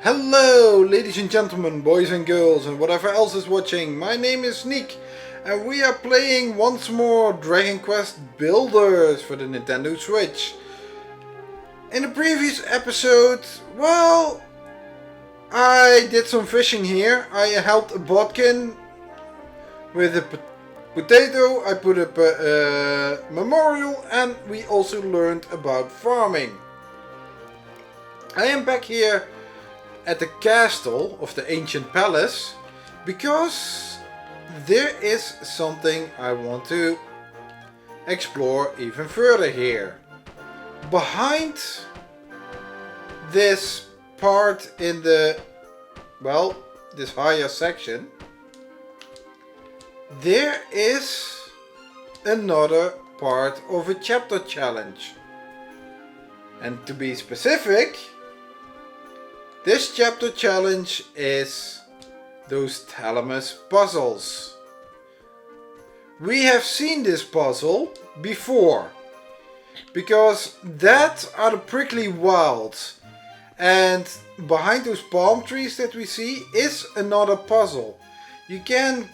Hello ladies and gentlemen, boys and girls and whatever else is watching. My name is Sneak and we are playing once more Dragon Quest Builders for the Nintendo Switch. In the previous episode, well, I did some fishing here. I helped a bodkin with a potato, I put up a memorial, and we also learned about farming. I am back here at the castle of the ancient palace because there is something I want to explore even further here. Behind this part in the, well, this higher section, there is another part of a chapter challenge. And to be specific, this chapter challenge is those Thalamus puzzles. We have seen this puzzle before, because that are the prickly wilds, and behind those palm trees that we see is another puzzle. You can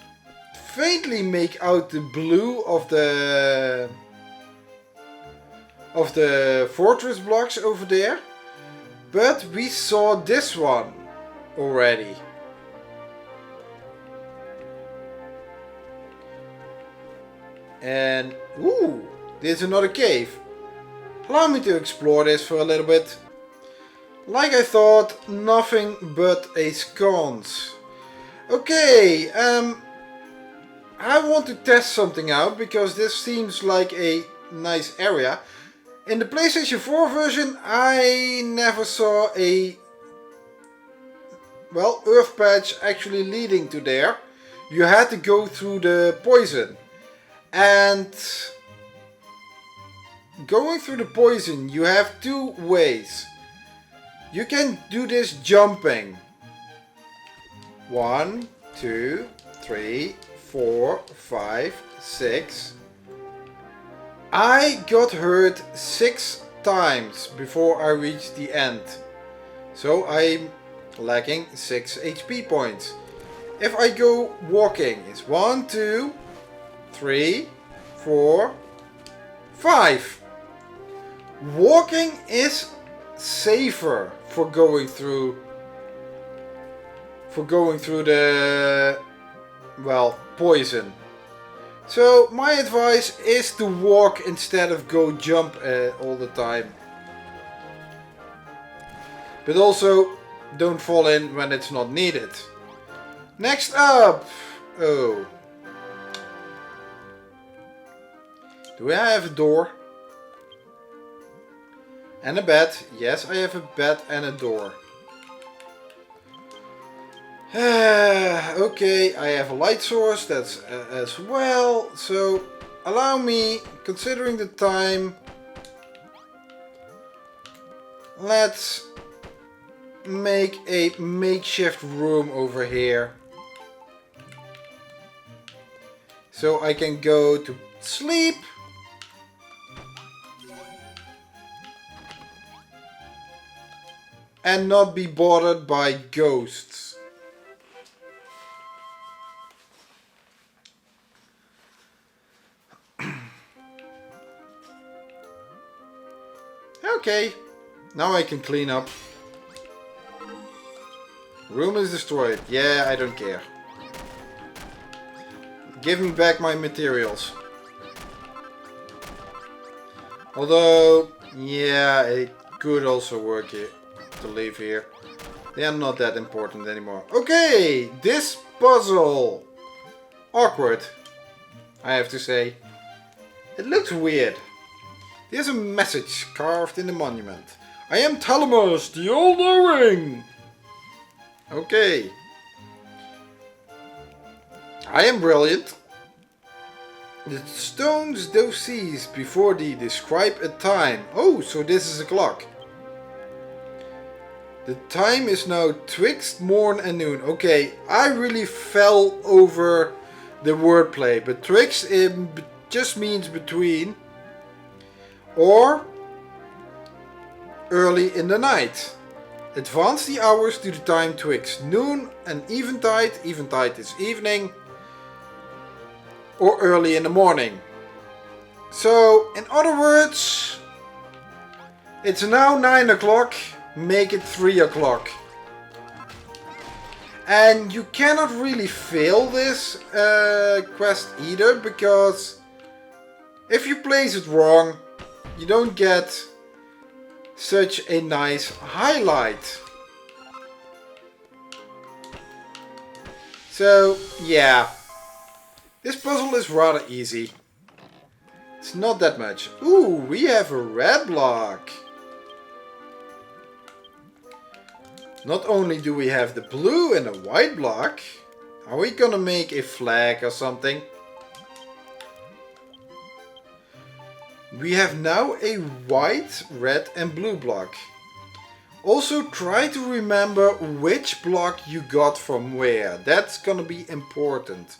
faintly make out the blue of the fortress blocks over there. But we saw this one already. And, ooh, there's another cave. Allow me to explore this for a little bit. Like I thought, nothing but a sconce. Okay, I want to test something out because this seems like a nice area. In the PlayStation 4 version, I never saw a, well, earth patch actually leading to there. You had to go through the poison. And going through the poison, you have two ways. You can do this jumping. 1, 2, 3, 4, 5, 6. I got hurt 6 times before I reached the end. So I'm lacking 6 HP points. If I go walking, it's 1, 2, 3, 4, 5. Walking is safer for going through the, well, poison. So my advice is to walk instead of go jump all the time. But also don't fall in when it's not needed. Next up! Oh. Do I have a door? And a bed? Yes, I have a bed and a door. Okay, I have a light source, that's as well, so allow me, considering the time, let's make a makeshift room over here. So I can go to sleep. And not be bothered by ghosts. Okay, now I can clean up. Room is destroyed. Yeah, I don't care. Give me back my materials. Although, yeah, it could also work here to leave here. They are not that important anymore. Okay, this puzzle. Awkward, I have to say. It looks weird. There's a message carved in the monument. I am Thalamus the All-Knowing. Okay. I am brilliant. The stones thou seest before thee describe a time. Oh, so this is a clock. The time is now twixt morn and noon. Okay, I really fell over the wordplay, but twixt just means between or early in the night. Advance the hours to the time twixt noon and eventide. Eventide is evening. Or early in the morning. So, in other words, it's now 9 o'clock. Make it 3 o'clock. And you cannot really fail this quest either, because if you place it wrong, you don't get such a nice highlight. So, yeah. This puzzle is rather easy. It's not that much. Ooh, we have a red block. Not only do we have the blue and a white block. Are we gonna make a flag or something? We have now a white, red and blue block. Also try to remember which block you got from where. That's gonna be important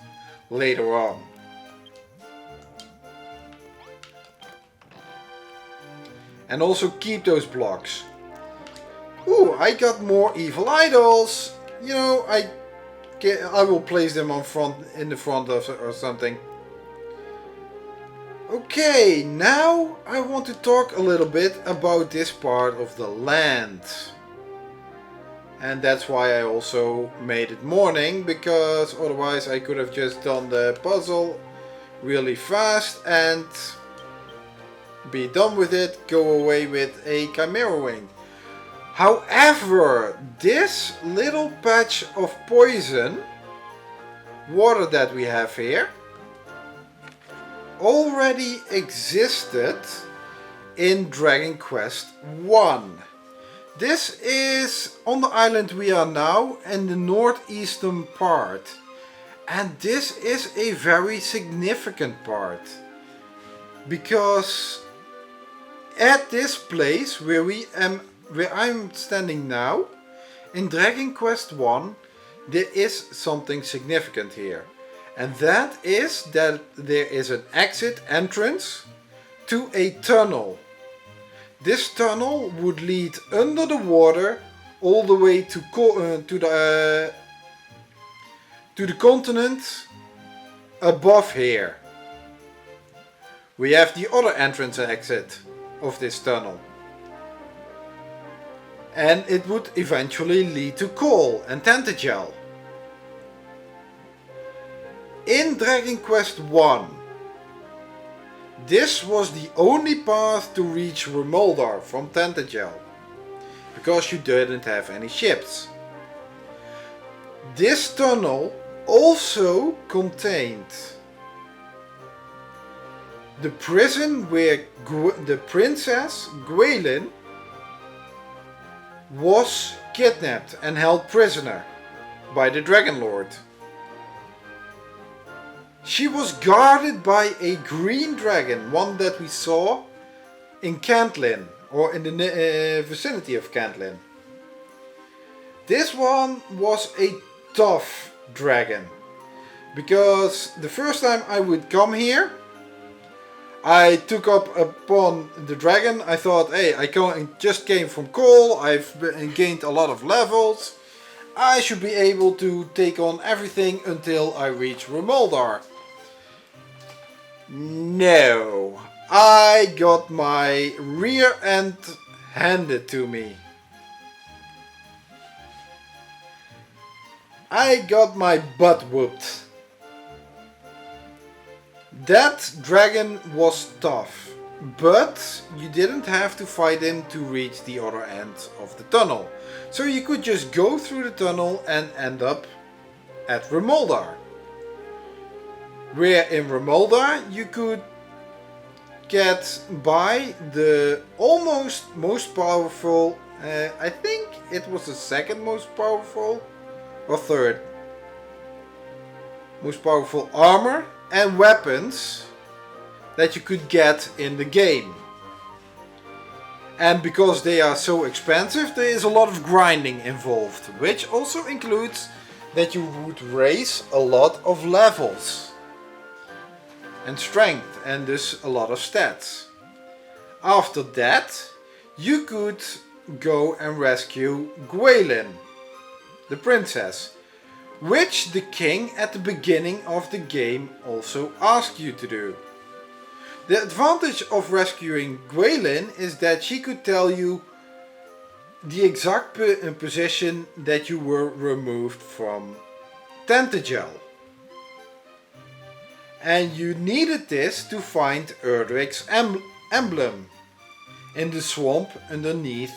later on. And also keep those blocks. Ooh, I got more evil idols. You know, I will place them in the front of or something. Okay, now I want to talk a little bit about this part of the land. And that's why I also made it morning, because otherwise I could have just done the puzzle really fast and be done with it, go away with a chimera wing. However, this little patch of poison water that we have here already existed in Dragon Quest 1. This is on the island we are now in the northeastern part. And this is a very significant part. Because at this place where I'm standing now, in Dragon Quest 1, there is something significant here. And that is that there is an entrance to a tunnel. This tunnel would lead under the water all the way to the continent above here. We have the other entrance and exit of this tunnel. And it would eventually lead to Coal and Tentagel. In Dragon Quest 1, this was the only path to reach Remoldar from Tentagel, because you didn't have any ships. This tunnel also contained the prison where the princess Gwelin was kidnapped and held prisoner by the Dragon Lord. She was guarded by a green dragon, one that we saw in Cantlin, or in the vicinity of Cantlin. This one was a tough dragon, because the first time I would come here, I took up upon the dragon. I thought, hey, I just came from Coal, I've gained a lot of levels, I should be able to take on everything until I reach Remoldar. No, I got my rear end handed to me. I got my butt whooped. That dragon was tough, but you didn't have to fight him to reach the other end of the tunnel. So you could just go through the tunnel and end up at Remoldar. Where in Remoldar you could get by the almost most powerful, I think it was the second most powerful or third most powerful armor and weapons that you could get in the game. And because they are so expensive, there is a lot of grinding involved, which also includes that you would raise a lot of levels and strength, and thus a lot of stats. After that, you could go and rescue Gwaelin, the princess, which the king at the beginning of the game also asked you to do. The advantage of rescuing Gwaelin is that she could tell you the exact position that you were removed from Tantagel. And you needed this to find Erdric's emblem in the swamp underneath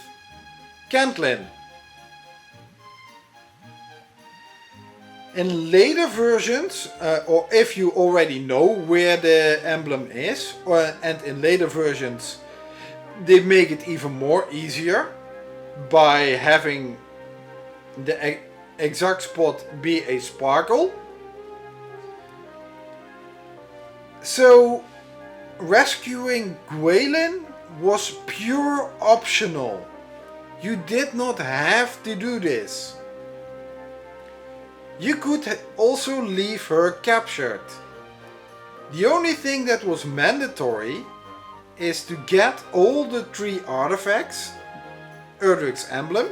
Cantlin. In later versions, or if you already know where the emblem is, and in later versions they make it even more easier by having the exact spot be a sparkle. So rescuing Gwaelin was pure optional. You did not have to do this. You could also leave her captured. The only thing that was mandatory is to get all the 3 artifacts, Erdric's emblem,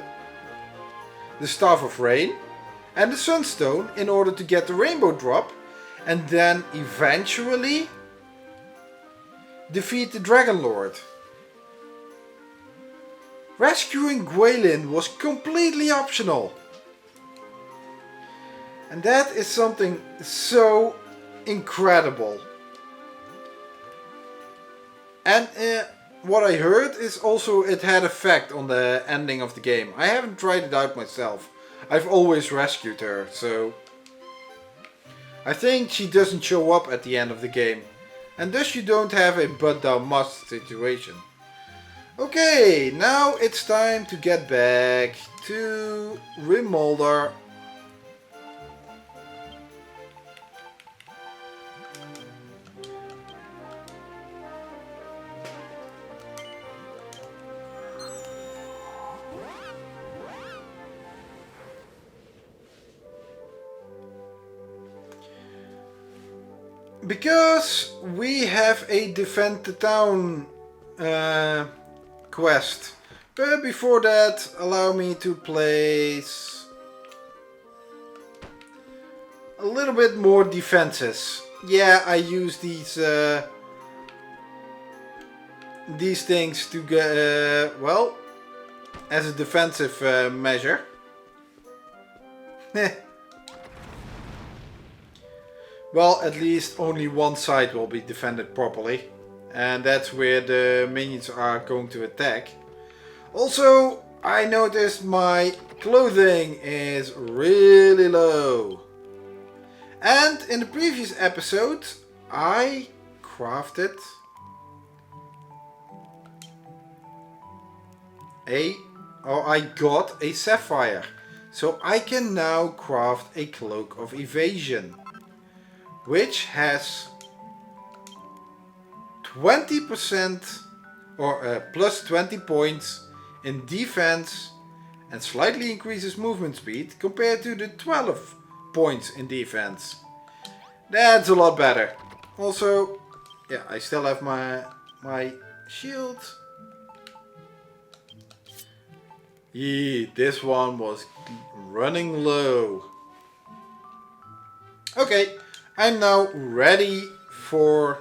the Staff of Rain and the Sunstone in order to get the Rainbow Drop, and then eventually defeat the Dragon Lord. Rescuing Gwaelin was completely optional. And that is something so incredible. And what I heard is also it had effect on the ending of the game. I haven't tried it out myself. I've always rescued her, so I think she doesn't show up at the end of the game. And thus you don't have a but thou must situation. Okay, now it's time to get back to Remolder. Because we have a defend the town quest. But before that, allow me to place a little bit more defenses. Yeah, I use these things to get, well, as a defensive measure. Well, at least only one side will be defended properly. And that's where the minions are going to attack. Also, I noticed my clothing is really low. And in the previous episode, I crafted I got a sapphire. So I can now craft a cloak of evasion, which has 20% or plus 20 points in defense and slightly increases movement speed compared to the 12 points in defense. That's a lot better. Also, yeah, I still have my shield. Yeah, this one was running low. Okay. I'm now ready for...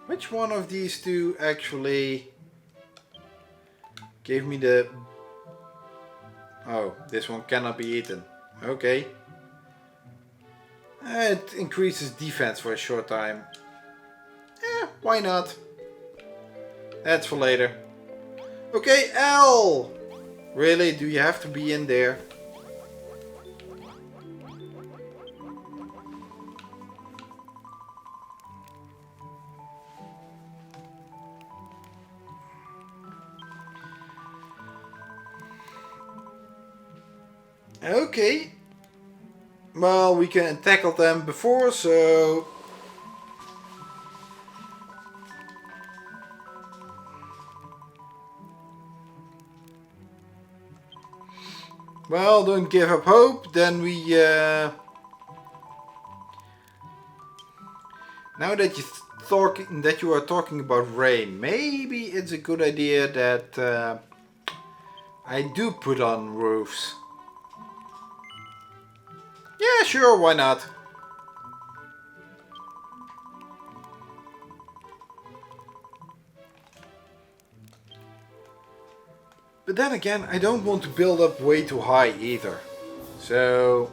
Which one of these two actually gave me the... Oh, this one cannot be eaten. Okay. It increases defense for a short time. Why not? That's for later. Okay, L! Really? Do you have to be in there? Okay. Well, we can tackle them before, so... Well, don't give up hope. Then we... Now that you are talking about rain, maybe it's a good idea that I do put on roofs. Yeah, sure, why not? But then again, I don't want to build up way too high either. So...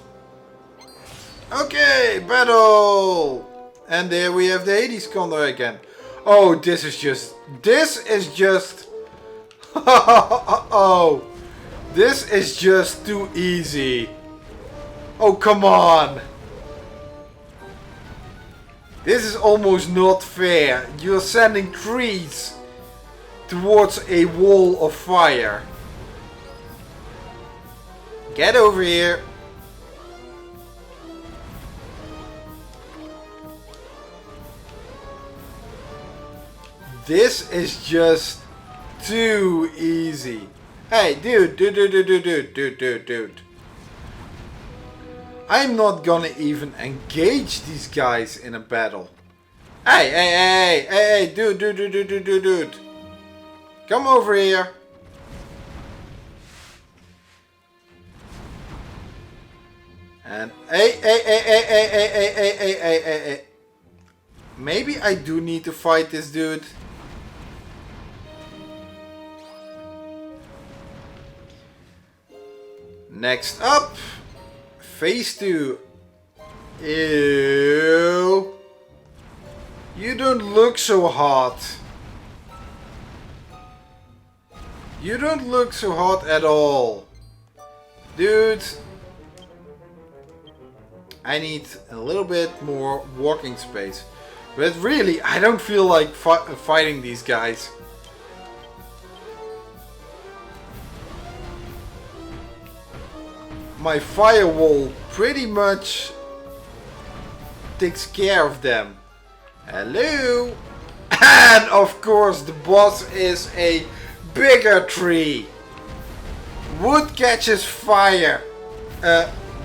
Okay, battle! And there we have the Hades Condor again. Oh, this is just... Oh, this is just too easy. Oh, come on. This is almost not fair. You're sending trees towards a wall of fire. Get over here. This is just too easy. Hey, dude. I'm not gonna even engage these guys in a battle. Hey, dude. Come over here. And hey. Maybe I do need to fight this dude. Next up, phase 2. Ew. You don't look so hot. You don't look so hot at all. Dude. I need a little bit more walking space. But really, I don't feel like fighting these guys. My firewall pretty much takes care of them. Hello! And of course the boss is a bigger tree. Wood catches fire.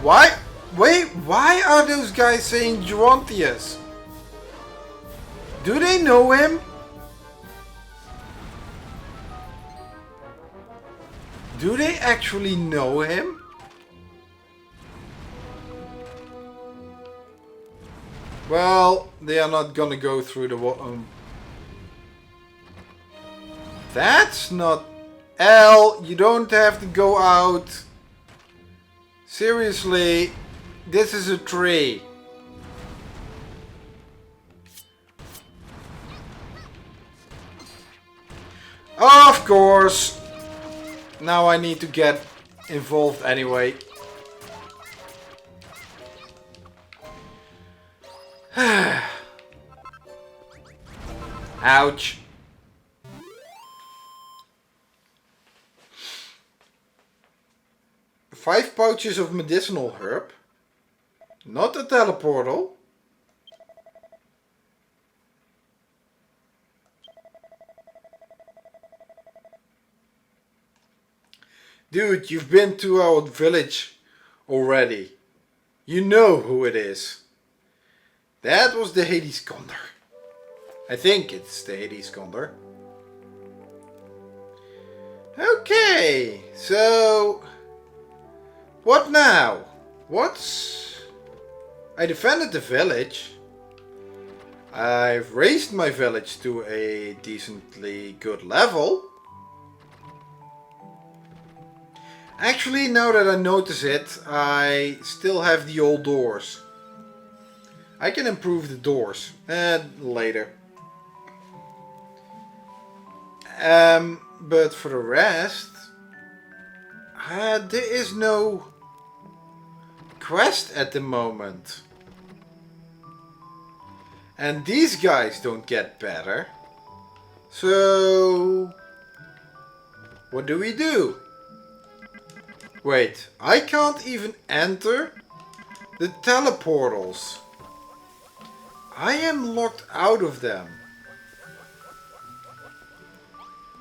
Why? Wait, why are those guys saying Gerontius? Do they know him? Do they actually know him? Well, they are not gonna go through the That's not... L, you don't have to go out. Seriously, this is a tree. Of course. Now I need to get involved anyway. Ouch. Five pouches of medicinal herb. Not a teleportal. Dude, you've been to our village already. You know who it is. That was the Hades Condor. I think it's the Hades Condor. Okay, so... What now? I defended the village. I've raised my village to a decently good level. Actually, now that I notice it, I still have the old doors. I can improve the doors later. But for the rest, there is no quest at the moment. And these guys don't get better. So, what do we do? Wait, I can't even enter the teleportals. I am locked out of them.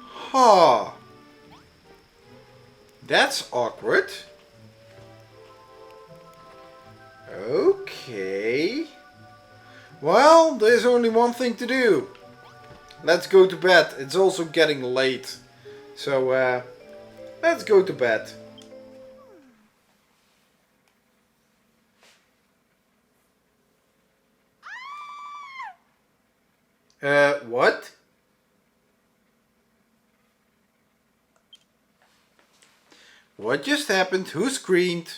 Huh. That's awkward. Okay. Well, there's only one thing to do. Let's go to bed. It's also getting late. So, Let's go to bed. What? What just happened? Who screamed?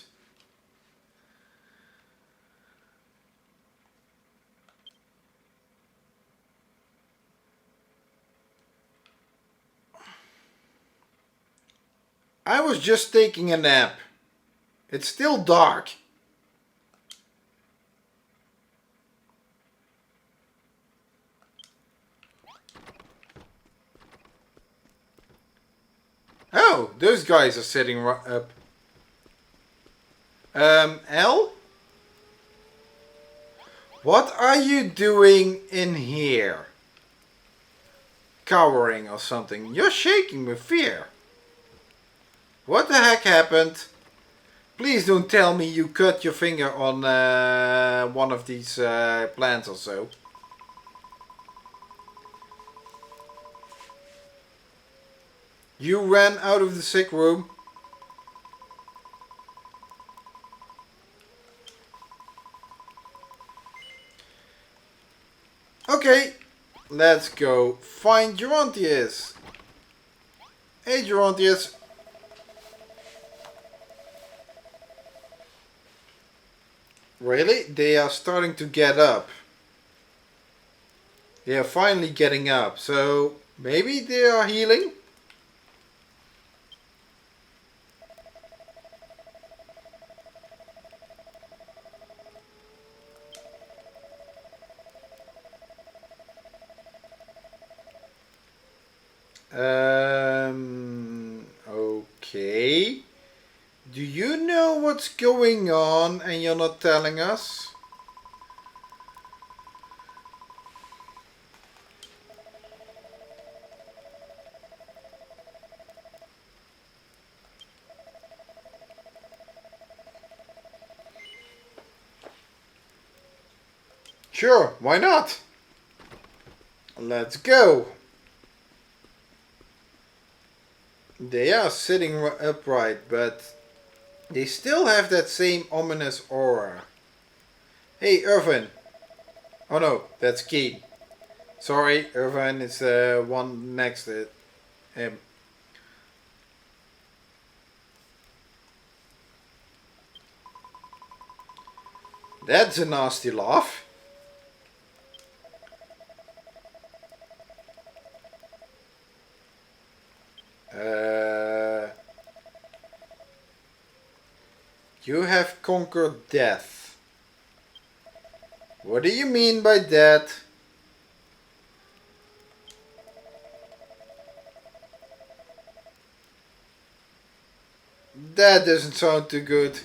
I was just taking a nap. It's still dark. Oh, those guys are sitting up. L? What are you doing in here? Cowering or something. You're shaking with fear. What the heck happened? Please don't tell me you cut your finger on one of these plants or so. You ran out of the sick room. Okay, let's go find Gerontius. Hey Gerontius. Really? They are starting to get up. They are finally getting up. So maybe they are healing? Okay. Do you know what's going on and you're not telling us? Sure, why not? Let's go. They are sitting upright, but they still have that same ominous aura. Hey, Irvin. Oh no, that's Keen. Sorry, Irvin is the one next to him. That's a nasty laugh. You have conquered death. What do you mean by that? That doesn't sound too good.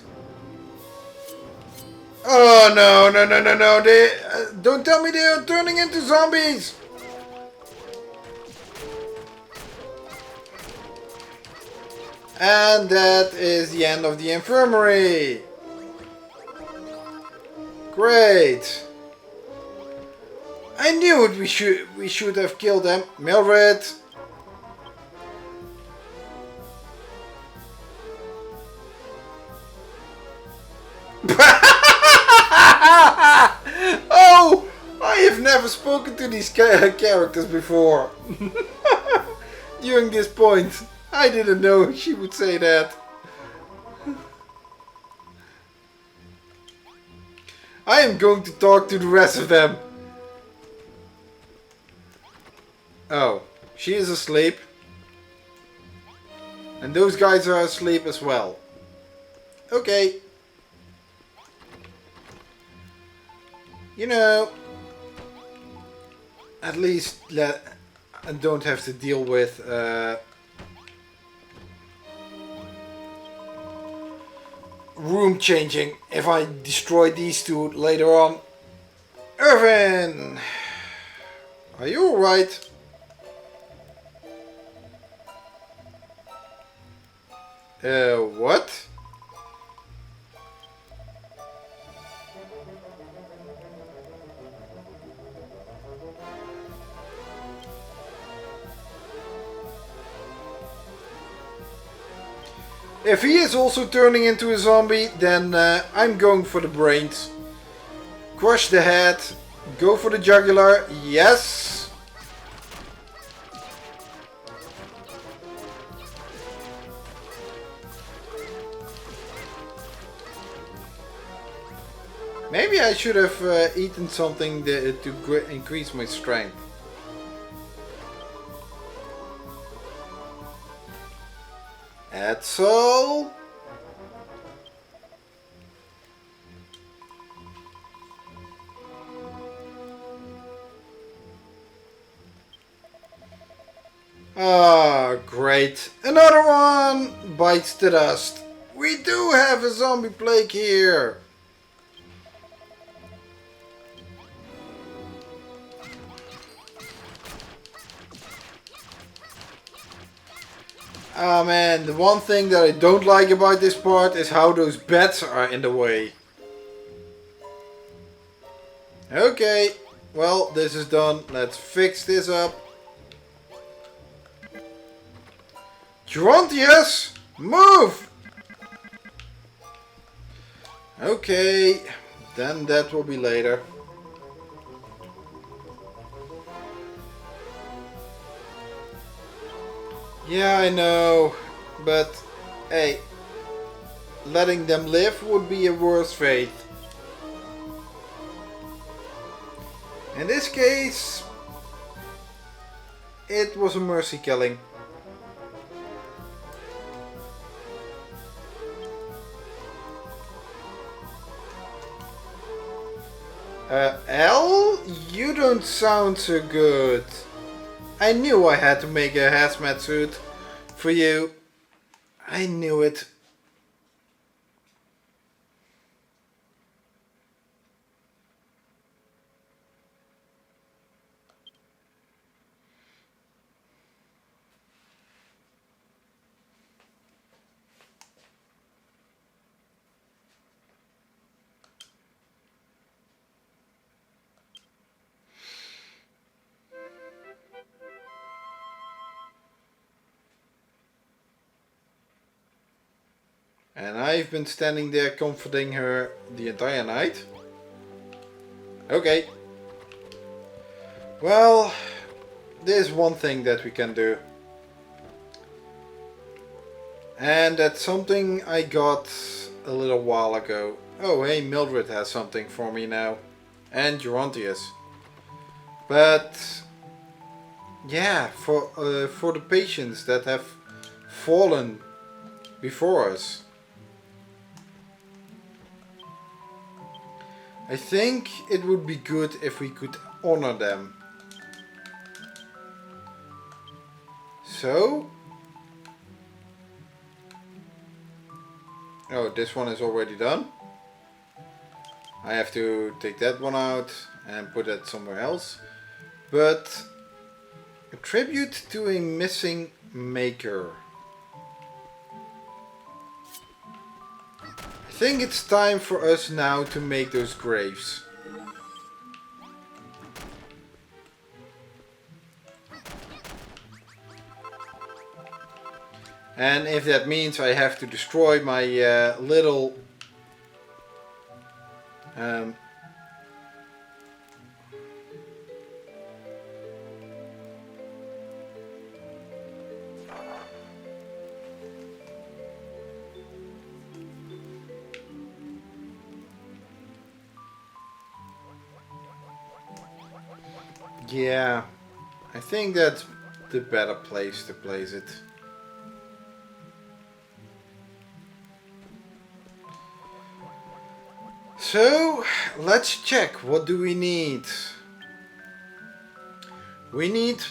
Oh no, no, no, no, no. They don't tell me they are turning into zombies. And that is the end of the infirmary. Great. I knew it. We should have killed them. Mildred. Oh, I have never spoken to these characters before. During this point. I didn't know she would say that. I am going to talk to the rest of them. Oh, she is asleep. And those guys are asleep as well. Okay. You know, at least I don't have to deal with room changing if I destroy these two later on. Irvin! Are you alright? What? If he is also turning into a zombie, then I'm going for the brains. Crush the head. Go for the jugular. Yes. Maybe I should have eaten something to increase my strength. That's all. Ah, great. Another one bites the dust. We do have a zombie plague here. Ah man, the one thing that I don't like about this part is how those bats are in the way. Okay, well this is done. Let's fix this up. Gerontius, move! Okay, then that will be later. Yeah, I know, but hey, letting them live would be a worse fate. In this case, it was a mercy killing. Al, you don't sound so good. I knew I had to make a hazmat suit for you. I knew it. And I've been standing there comforting her the entire night. Okay. Well, there's one thing that we can do. And that's something I got a little while ago. Oh hey, Mildred has something for me now. And Gerontius. But yeah, for the patients that have fallen before us. I think it would be good if we could honor them. So... oh, this one is already done. I have to take that one out and put that somewhere else. But... a tribute to a missing maker. I think it's time for us now to make those graves. And if that means I have to destroy my little yeah, I think that's the better place to place it. So, let's check. What do we need? We need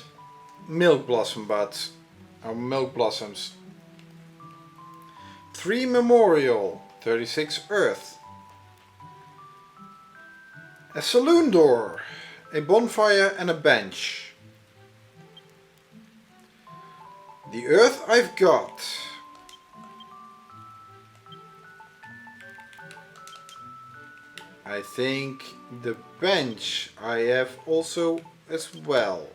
milk blossom buds, or milk blossoms. 3 memorial, 36 earth. A saloon door, a bonfire and a bench. The earth I've got. I think the bench I have also as well.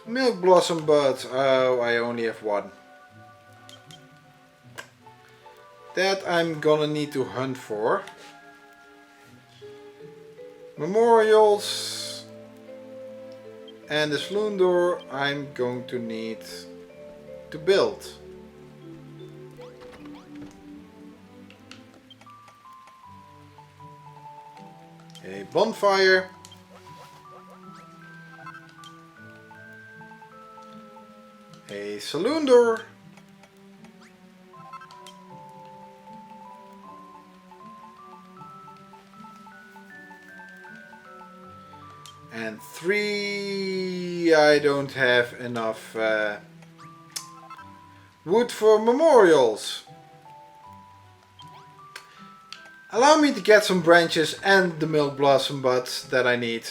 Milk blossom buds. Oh, I only have one. that I'm gonna need to hunt for. Memorials and the saloon door I'm going to need to build. A bonfire. A saloon door. And 3, I don't have enough wood for memorials. Allow me to get some branches and the milk blossom buds that I need.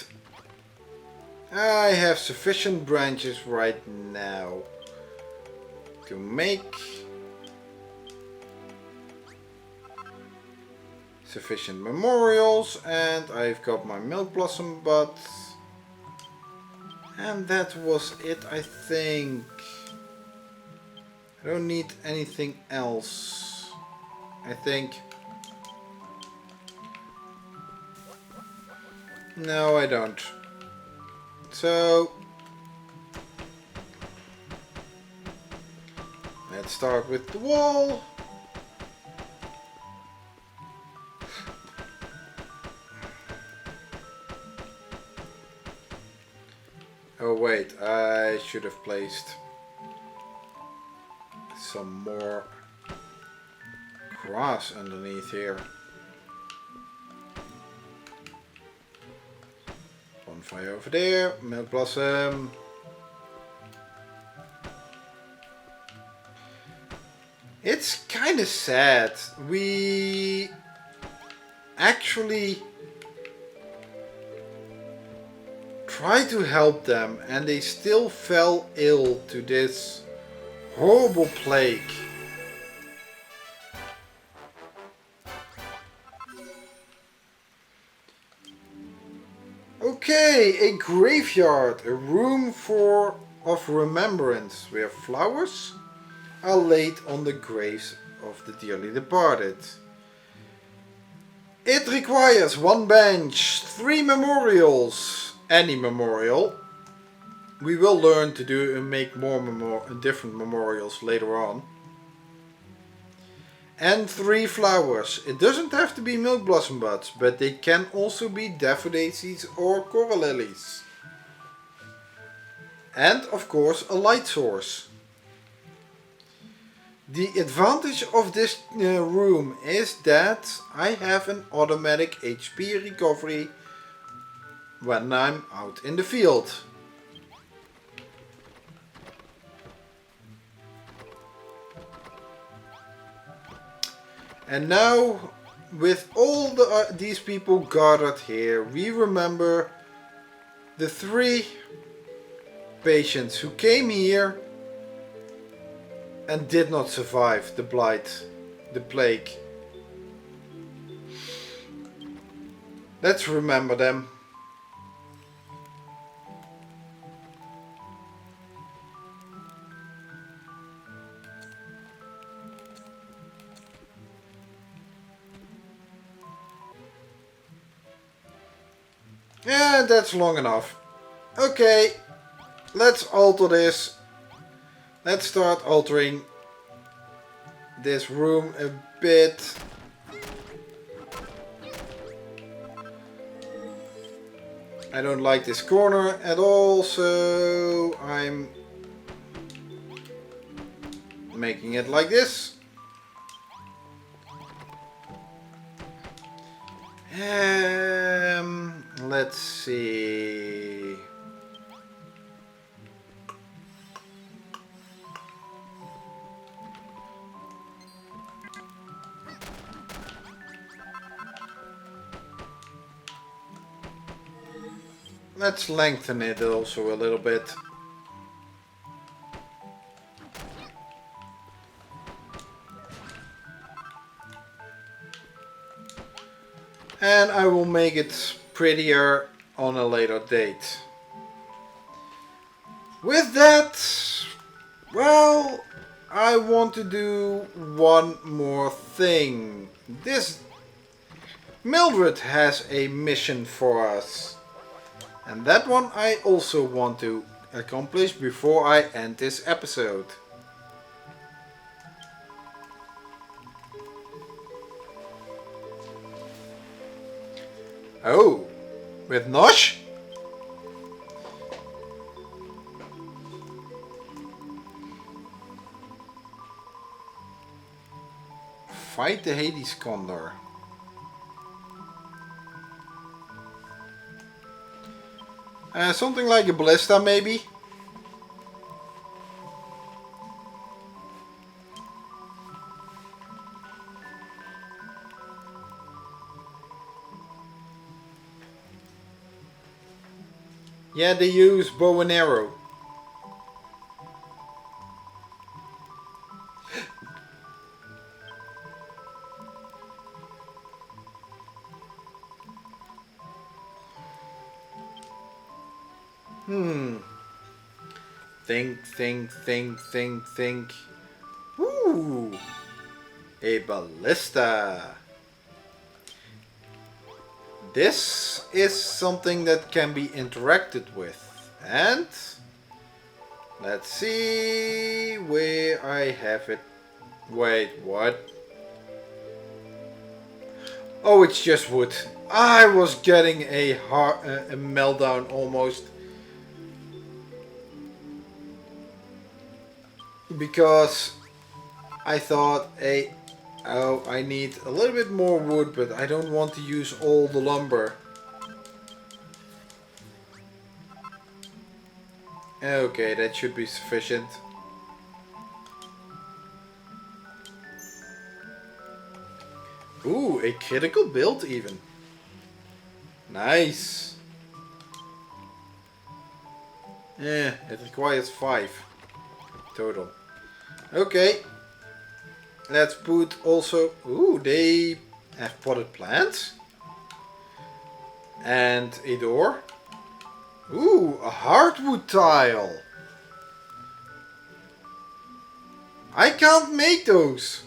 I have sufficient branches right now to make sufficient memorials, and I've got my milk blossom buds. And that was it, I think. I don't need anything else, I think. No, I don't. So let's start with the wall. Oh wait, I should have placed some more grass underneath here. Bonfire over there, milk blossom. It's kind of sad. We actually tried to help them and they still fell ill to this horrible plague. Okay, a graveyard, a room of remembrance where flowers are laid on the graves of the dearly departed. It requires 1 bench, 3 memorials. Any memorial. We will learn to do and make more different memorials later on. And 3 flowers. It doesn't have to be milk blossom buds, but they can also be daffodillies or coral lilies. And of course a light source. The advantage of this room is that I have an automatic HP recovery when I'm out in the field. And now, with all these people gathered here, we remember the 3 patients who came here and did not survive the blight, the plague. Let's remember them. Yeah, that's long enough. Okay, let's alter this. Let's start altering this room a bit. I don't like this corner at all, so I'm making it like this. Let's see. Let's lengthen it also a little bit. And I will make it prettier on a later date. With that, well, I want to do one more thing. This Mildred has a mission for us. And that one I also want to accomplish before I end this episode. Oh, with Nosh? Fight the Hades Condor. Something like a ballista maybe? Yeah, they use bow and arrow. Think. Ooh, a ballista. This is something that can be interacted with. And let's see where I have it. Wait, what? Oh, it's just wood. I was getting a meltdown almost. Because I thought, I need a little bit more wood, but I don't want to use all the lumber. Okay, that should be sufficient. Ooh, a critical build even. Nice. Yeah, it requires 5 total. Okay. Let's put also... Ooh, they have potted plants. And a door. Ooh, a hardwood tile. I can't make those.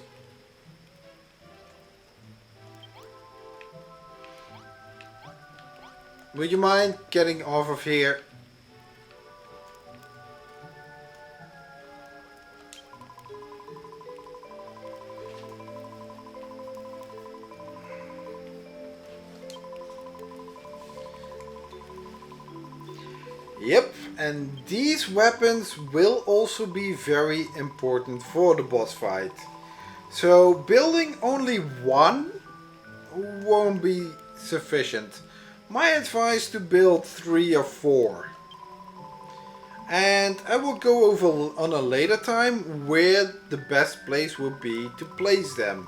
Would you mind getting off of here? Yep, and these weapons will also be very important for the boss fight. So building only one won't be sufficient. My advice to build 3 or 4. And I will go over on a later time where the best place would be to place them.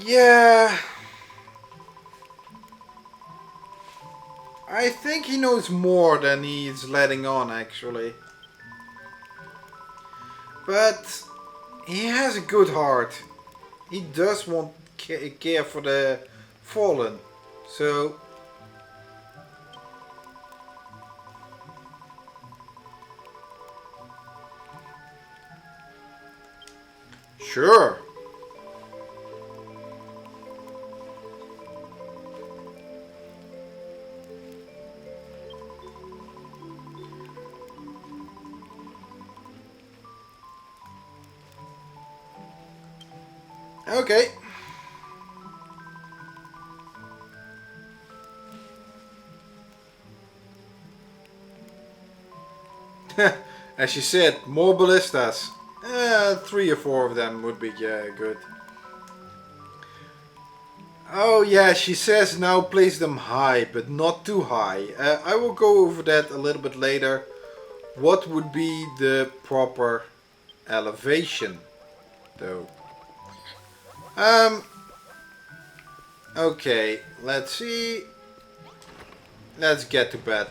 Yeah, I think he knows more than he's letting on actually. But he has a good heart. He does want care for the fallen. So sure. Okay. As you said, more ballistas. 3 or 4 of them would be good. Oh yeah, she says now place them high, but not too high. I will go over that a little bit later. What would be the proper elevation, though? Okay, let's see. Let's get to bed.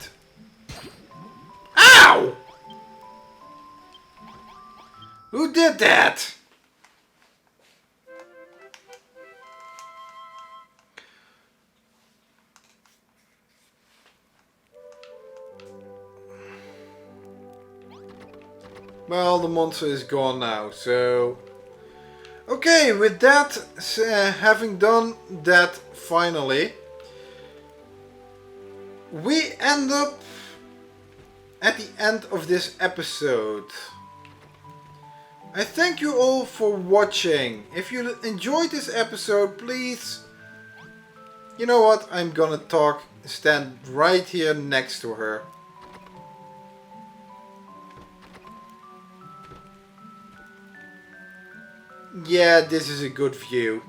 Ow! Who did that? Well, the monster is gone now, so... Okay, with that, having done that finally, we end up at the end of this episode. I thank you all for watching. If you enjoyed this episode, please... You know what? I'm gonna stand right here next to her. Yeah, this is a good view.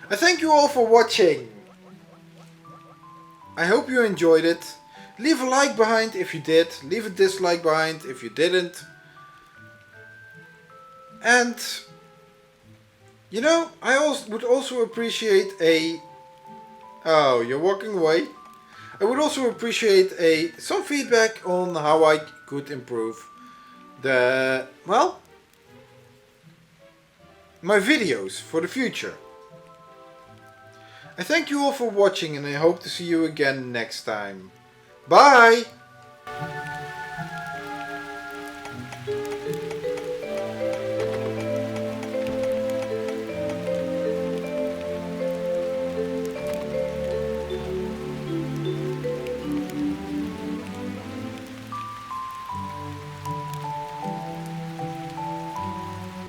I thank you all for watching. I hope you enjoyed it. Leave a like behind if you did. Leave a dislike behind if you didn't. And, you know, I would also appreciate a... Oh, you're walking away? I would also appreciate some feedback on how I could improve my videos for the future. I thank you all for watching and I hope to see you again next time. Bye!